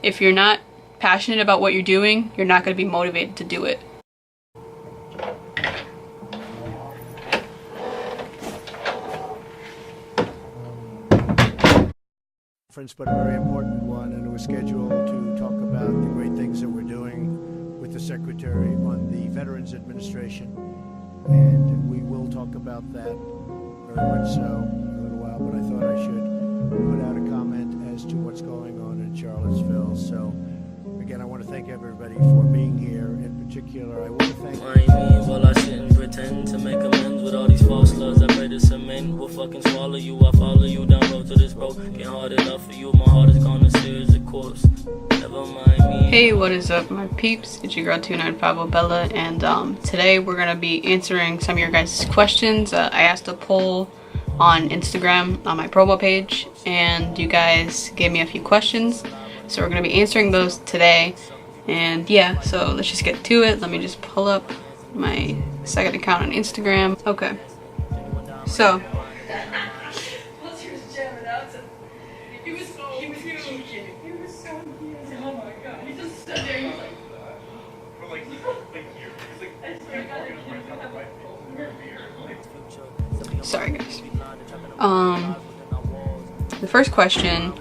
if you're not passionate about what you're doing, you're not going to be motivated to do it. But a very important one, and it was scheduled to talk about the great things that we're doing with the Secretary on the Veterans Administration, and we will talk about that very much so in a little while, but I thought I should put out a comment as to what's going on in Charlottesville. So again, I want to thank everybody for being here. In particular, I want to thank well, I sit and pretend to make amends with all these false loves. I pray the cement will fucking swallow you. I follow you down road to this broken hard enough for you. My heart is gone to stare as a corpse. Never mind me. Hey, what is up, my peeps? It's your girl 295 Bella, and today we're gonna be answering some of your guys' questions. I asked a poll on Instagram on my promo page, and you guys gave me a few questions, so we're gonna be answering those today. And yeah, so let's just get to it. Let me just pull up my second account on Instagram. Okay, so sorry guys. The first question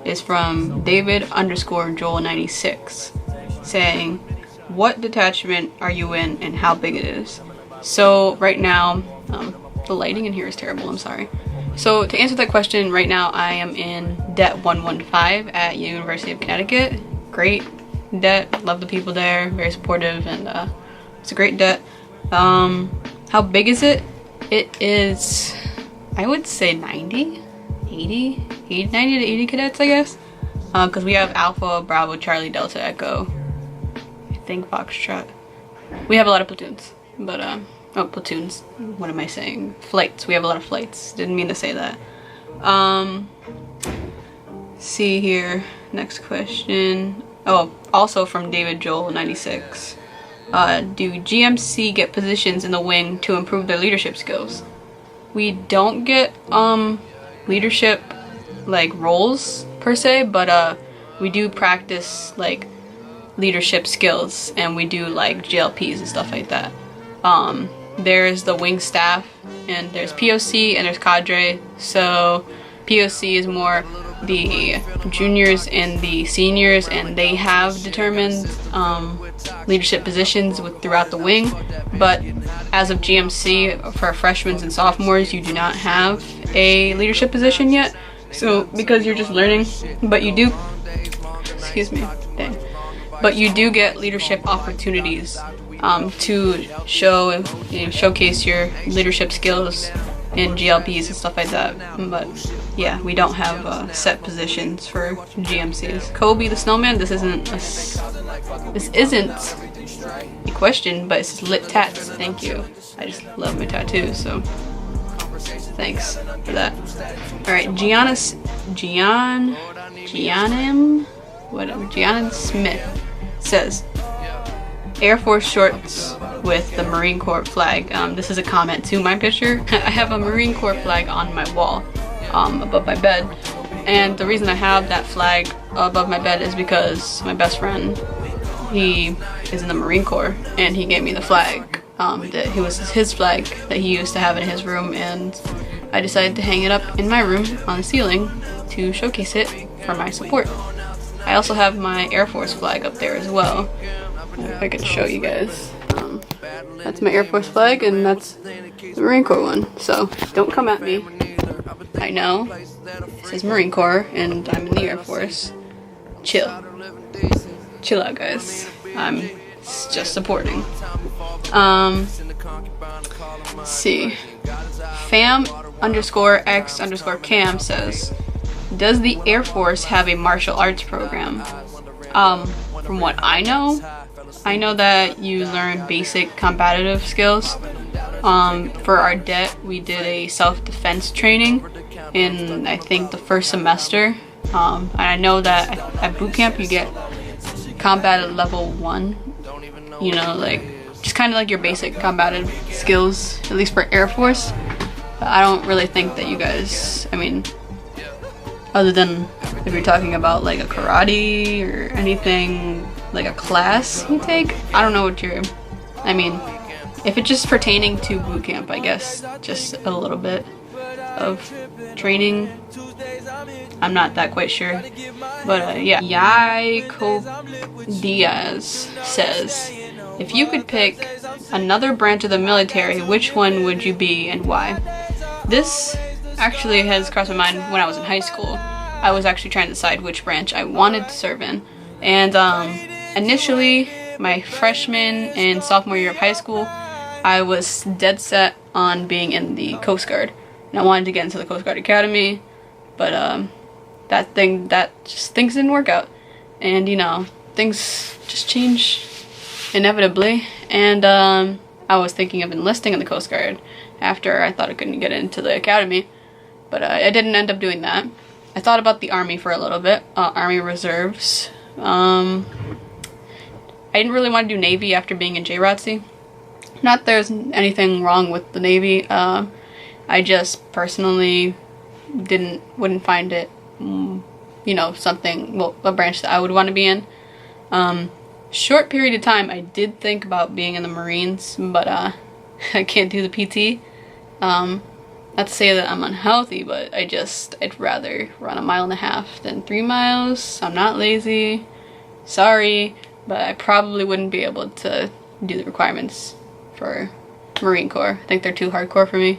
is from David_Joel96 saying, what detachment are you in and how big it is? So right now, the lighting in here is terrible, I'm sorry. So to answer that question, right now I am in Det 115 at University of Connecticut. Great det, love the people there, very supportive, and it's a great det. How big is it? It is, I would say 90 to 80 cadets, I guess. Because we have Alpha, Bravo, Charlie, Delta, Echo, I think Foxtrot. We have a lot of platoons, but oh, platoons, what am I saying? Flights, we have a lot of flights, didn't mean to say that. See here, next question. Oh, also from David Joel 96. Do GMC get positions in the wing to improve their leadership skills? We don't get leadership like roles per se, but we do practice like leadership skills, and we do like JLPs and stuff like that. There's the wing staff, and there's POC, and there's cadre. So POC is more the juniors and the seniors, and they have determined leadership positions throughout the wing. But as of GMC, for freshmen and sophomores, you do not have a leadership position yet. So because you're just learning, but you do, excuse me, dang. But you do get leadership opportunities to showcase your leadership skills in GLPs and stuff like that. But yeah, we don't have set positions for GMCs. Kobe the Snowman, this isn't a question, but it's lit tats. Thank you. I just love my tattoos, so thanks for that. Alright, Gianna Smith says, Air Force shorts with the Marine Corps flag. This is a comment to my picture. I have a Marine Corps flag on my wall above my bed, and the reason I have that flag above my bed is because my best friend, he is in the Marine Corps, and he gave me the flag. It was his flag that he used to have in his room, and I decided to hang it up in my room on the ceiling to showcase it for my support. I also have my Air Force flag up there as well. If I can show you guys. That's my Air Force flag, and that's the Marine Corps one. So don't come at me. I know it says Marine Corps, and I'm in the Air Force. Chill out, guys. I'm just supporting. Let's see. Fam_X_Cam says, does the Air Force have a martial arts program? From what I know that you learn basic combative skills. For our det, we did a self-defense training in, I think, the first semester. And I know that at boot camp you get combat at level 1. You know, like, just kind of like your basic combative skills, at least for Air Force. But I don't really think that you guys, I mean, other than if you're talking about like a karate or anything, like a class you take, I don't know what you're, I mean, if it's just pertaining to boot camp, I guess just a little bit of training. I'm not that quite sure. But yeah, Yaiko Diaz says, if you could pick another branch of the military, which one would you be and why? This actually has crossed my mind when I was in high school. I was actually trying to decide which branch I wanted to serve in. And initially, my freshman and sophomore year of high school, I was dead set on being in the Coast Guard. And I wanted to get into the Coast Guard Academy, but things didn't work out. And you know, things just change inevitably. And I was thinking of enlisting in the Coast Guard after I thought I couldn't get into the academy, but I didn't end up doing that. I thought about the Army for a little bit, Army Reserves. I didn't really want to do Navy after being in JROTC. Not there's anything wrong with the Navy. I just personally wouldn't find it, you know, something, well, a branch that I would want to be in. Short period of time, I did think about being in the Marines, but I can't do the PT. Not to say that I'm unhealthy, but I'd rather run 1.5 miles than 3 miles. I'm not lazy. Sorry, but I probably wouldn't be able to do the requirements for Marine Corps. I think they're too hardcore for me.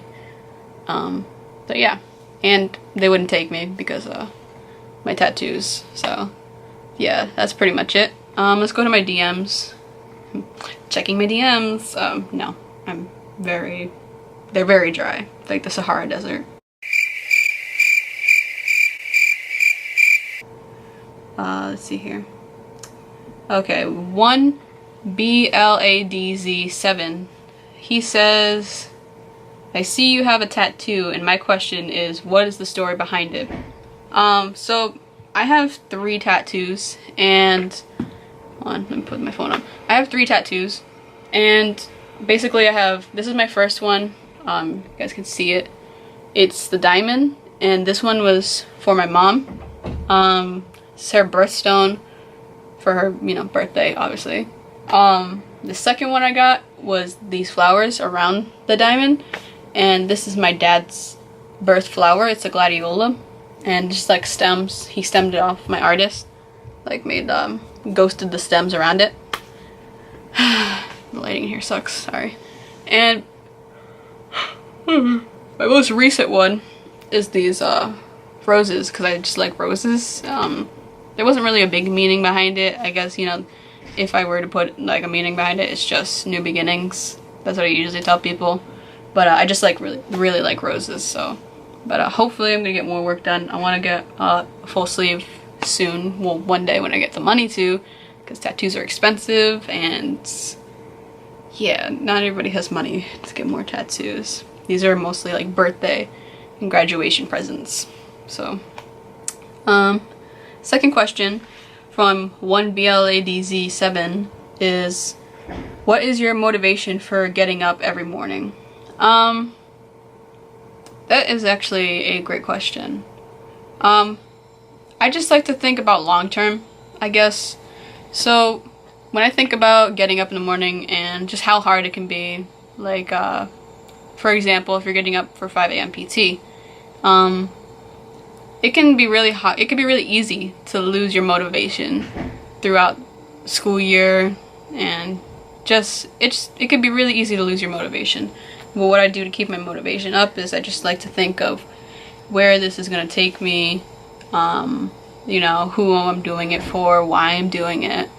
But yeah, and they wouldn't take me because of my tattoos. So yeah, that's pretty much it. Let's go to my DMs. Checking my DMs. No, they're very dry, like the Sahara Desert. Let's see here. Okay, 1BLADZ7. He says, I see you have a tattoo, and my question is, what is the story behind it? So I have 3 tattoos, and hold on, let me put my phone on. I have 3 tattoos, and basically this is my first one. You guys can see it. It's the diamond, and this one was for my mom. It's her birthstone for her, you know, birthday, obviously. The second one I got was these flowers around the diamond, and this is my dad's birth flower. It's a gladiola, and just like stems. He stemmed it off. My artist like made ghosted the stems around it. The lighting here sucks. Sorry. And my most recent one is these roses, because I just like roses. There wasn't really a big meaning behind it. I guess, you know, if I were to put like a meaning behind it, it's just new beginnings. That's what I usually tell people. But I just like really like roses. So, but hopefully I'm gonna get more work done. I want to get a full sleeve soon. Well, one day when I get the money to, because tattoos are expensive, and yeah, not everybody has money to get more tattoos. These are mostly like birthday and graduation presents. So, second question from 1BLADZ7 is, what is your motivation for getting up every morning? That is actually a great question. I just like to think about long term, I guess. So when I think about getting up in the morning and just how hard it can be, like for example, if you're getting up for 5 a.m. PT, it can be really hot. It can be really easy to lose your motivation throughout school year, and just it can be really easy to lose your motivation. But what I do to keep my motivation up is I just like to think of where this is gonna take me, you know, who I'm doing it for, why I'm doing it.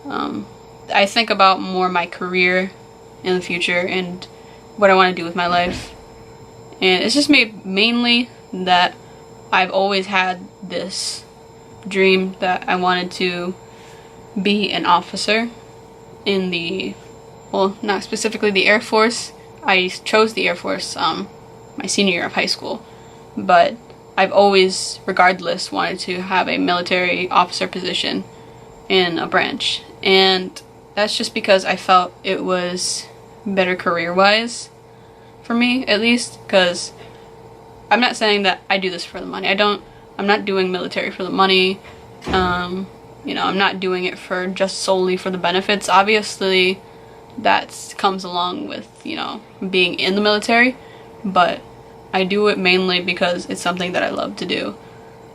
I think about more my career in the future and what I want to do with my life. And it's just mainly that I've always had this dream that I wanted to be an officer in the, well, not specifically the Air Force. I chose the Air Force my senior year of high school, but I've always, regardless, wanted to have a military officer position in a branch. And that's just because I felt it was better career-wise for me, at least, because I'm not saying that I do this for the money. I don't I'm not doing military for the money. You know, I'm not doing it for just solely for the benefits. Obviously, that comes along with, you know, being in the military, but I do it mainly because it's something that I love to do.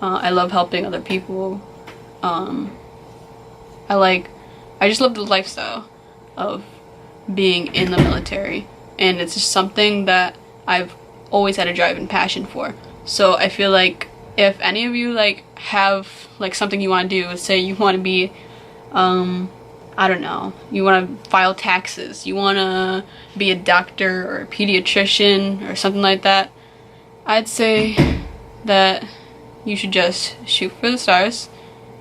I love helping other people. I just love the lifestyle of being in the military, and it's just something that I've always had a drive and passion for. So I feel like if any of you like have like something you want to do, say you want to be I don't know, you want to file taxes, you want to be a doctor or a pediatrician or something like that, I'd say that you should just shoot for the stars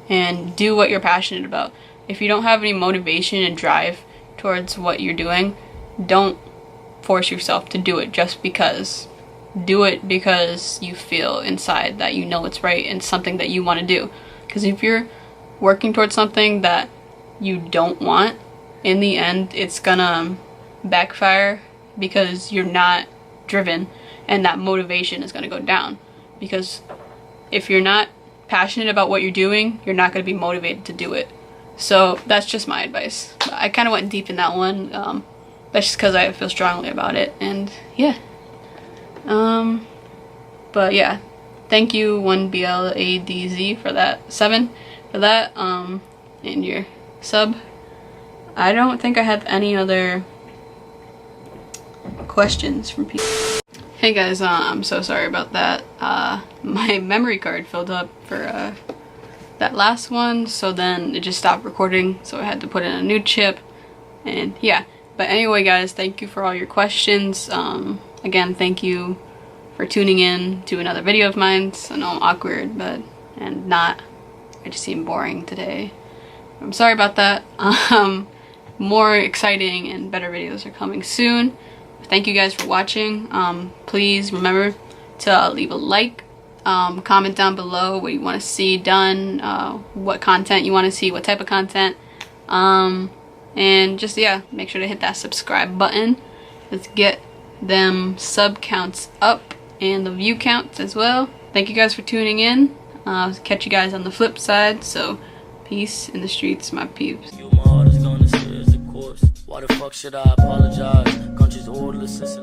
and do what you're passionate about. If you don't have any motivation and drive towards what you're doing, don't force yourself to do it just because. Do it because you feel inside that you know it's right and something that you want to do. Because if you're working towards something that you don't want, in the end it's gonna backfire because you're not driven, and that motivation is gonna go down. Because if you're not passionate about what you're doing, you're not gonna be motivated to do it. So that's just my advice. I kind of went deep in that one. That's just because I feel strongly about it, and yeah. But yeah, thank you 1BLADZ for that, 7 for that, and your sub. I don't think I have any other questions from people. Hey guys, I'm so sorry about that. My memory card filled up for that last one, so then it just stopped recording, so I had to put in a new chip, and yeah. But anyway guys, thank you for all your questions. Again, thank you for tuning in to another video of mine. I know I'm awkward, but I just seem boring today. I'm sorry about that. More exciting and better videos are coming soon. Thank you guys for watching. Please remember to leave a like, comment down below what you want to see done, what content you want to see, what type of content, and just, yeah, make sure to hit that subscribe button. Let's get them sub counts up and the view counts as well. Thank you guys for tuning in. Catch you guys on the flip side. So peace in the streets, my peeps. My heart is gonna stay as a corpse. Why the fuck should I apologize? Country's orderless since